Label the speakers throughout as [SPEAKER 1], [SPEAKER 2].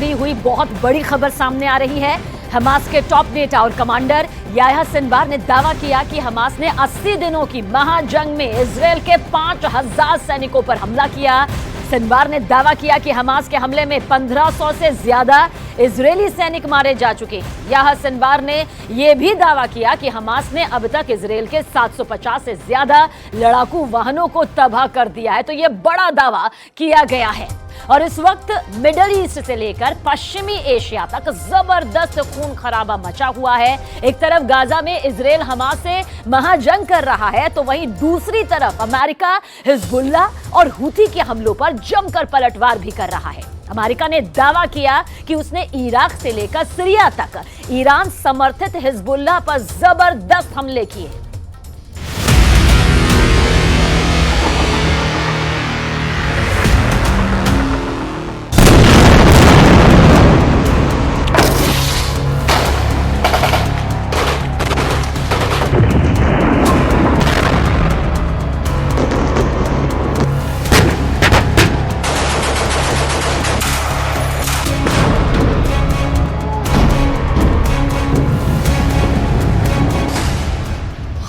[SPEAKER 1] जुड़ी हुई बहुत बड़ी खबर सामने आ रही है। हमास के टॉप नेता और कमांडर याह्या सिनवार ने दावा किया कि हमास ने 80 दिनों की महाजंग में इजरायल के 5000 सैनिकों पर हमला किया। सिनवार ने दावा किया कि हमास के हमले में 1500 से ज्यादा इजरायली सैनिक मारे जा चुके हैं। याह्या सिनवार ने यह भी दावा किया कि हमास ने अब तक इजरायल के 750 से ज्यादा लड़ाकू वाहनों को तबाह कर दिया है। तो यह बड़ा दावा किया गया है और इस वक्त मिडल ईस्ट से लेकर पश्चिमी एशिया तक जबरदस्त खून खराबा मचा हुआ है। एक तरफ गाजा में इजरायल हमास से महाजंग कर रहा है, तो वहीं दूसरी तरफ अमेरिका हिजबुल्ला और हूथी के हमलों पर जमकर पलटवार भी कर रहा है। अमेरिका ने दावा किया कि उसने इराक से लेकर सीरिया तक ईरान समर्थित हिजबुल्ला पर जबरदस्त हमले किए।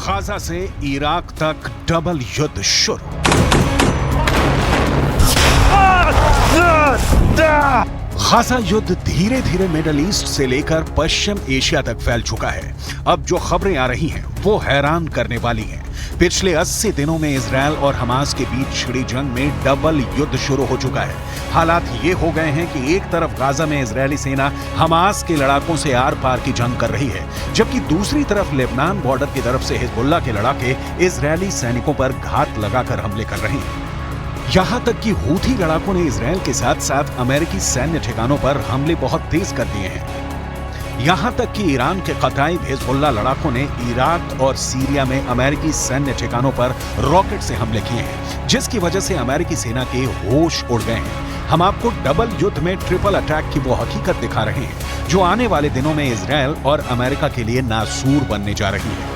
[SPEAKER 2] गाजा से इराक तक डबल युद्ध शुरू। गाजा युद्ध धीरे धीरे मिडल ईस्ट से लेकर पश्चिम एशिया तक फैल चुका है। अब जो खबरें आ रही हैं वो हैरान करने वाली हैं। पिछले 80 दिनों में इजरायल और हमास के बीच छिड़ी जंग में डबल युद्ध शुरू हो चुका है। हालात ये हो गए हैं कि एक तरफ गाजा में इजरायली सेना हमास के लड़ाकों से आर पार की जंग कर रही है, जबकि दूसरी तरफ लेबनान बॉर्डर की तरफ से हिजबुल्ला के लड़ाके इजरायली सैनिकों पर घात लगाकर हमले कर रहे हैं। यहां तक कि हूथी लड़ाकों ने इजरायल के साथ साथ अमेरिकी सैन्य ठिकानों पर हमले बहुत तेज कर दिए हैं। यहां तक कि ईरान के कताइब हिजबुल्ला लड़ाकों ने इराक और सीरिया में अमेरिकी सैन्य ठिकानों पर रॉकेट से हमले किए हैं, जिसकी वजह से अमेरिकी सेना के होश उड़ गए हैं। हम आपको डबल युद्ध में ट्रिपल अटैक की वो हकीकत दिखा रहे हैं जो आने वाले दिनों में इजरायल और अमेरिका के लिए नासूर बनने जा रही है।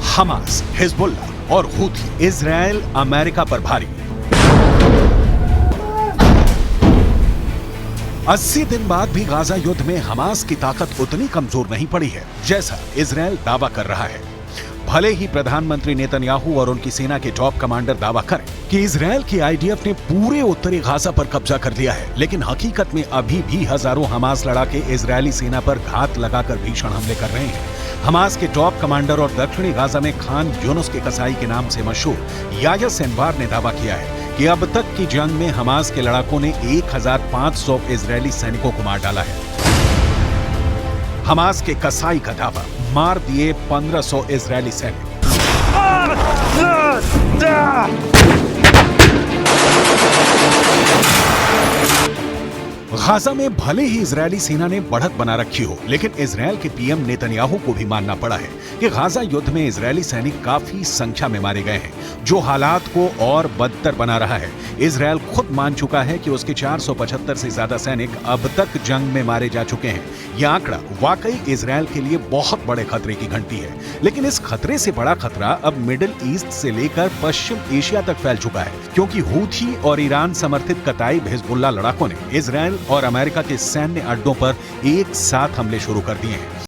[SPEAKER 2] हमास, हिजबुल्ला और हूथी इजरायल अमेरिका पर भारी। 80 दिन बाद भी गाजा युद्ध में हमास की ताकत उतनी कमजोर नहीं पड़ी है जैसा इजरायल दावा कर रहा है। भले ही प्रधानमंत्री नेतन्याहू और उनकी सेना के टॉप कमांडर दावा करें कि इजरायल की आईडीएफ ने पूरे उत्तरी गाजा पर कब्जा कर लिया है, लेकिन हकीकत में अभी भी हजारों हमास लड़ाके इजरायली सेना पर घात लगाकर भीषण हमले कर रहे हैं। हमास के टॉप कमांडर और दक्षिणी गाजा में खान यूनुस के कसाई के नाम से मशहूर याह्या सिनवार ने दावा किया है कि अब तक की जंग में हमास के लड़ाकों ने 1500 इजरायली सैनिकों को मार डाला है। हमास के कसाई का दावा, मार दिए 1500 इजरायली सैनिक। गाजा में भले ही इजरायली सेना ने बढ़त बना रखी हो, लेकिन इजरायल के पीएम नेतन्याहू को भी मानना पड़ा है कि गाजा युद्ध में इजरायली सैनिक काफी संख्या में मारे गए हैं, जो हालात को और बदतर बना रहा है। इजरायल खुद मान चुका है कि उसके 475 से ज्यादा सैनिक अब तक जंग में मारे जा चुके हैं। यह आंकड़ा वाकई इजरायल के लिए बहुत बड़े खतरे की घंटी है, लेकिन इस खतरे से बड़ा खतरा अब मिडिल ईस्ट से लेकर पश्चिम एशिया तक फैल चुका है, क्योंकि हूथी और ईरान समर्थित कताइब हिजबुल्ला लड़ाकों ने इजरायल और अमेरिका के सैन्य अड्डों पर एक साथ हमले शुरू कर दिए हैं।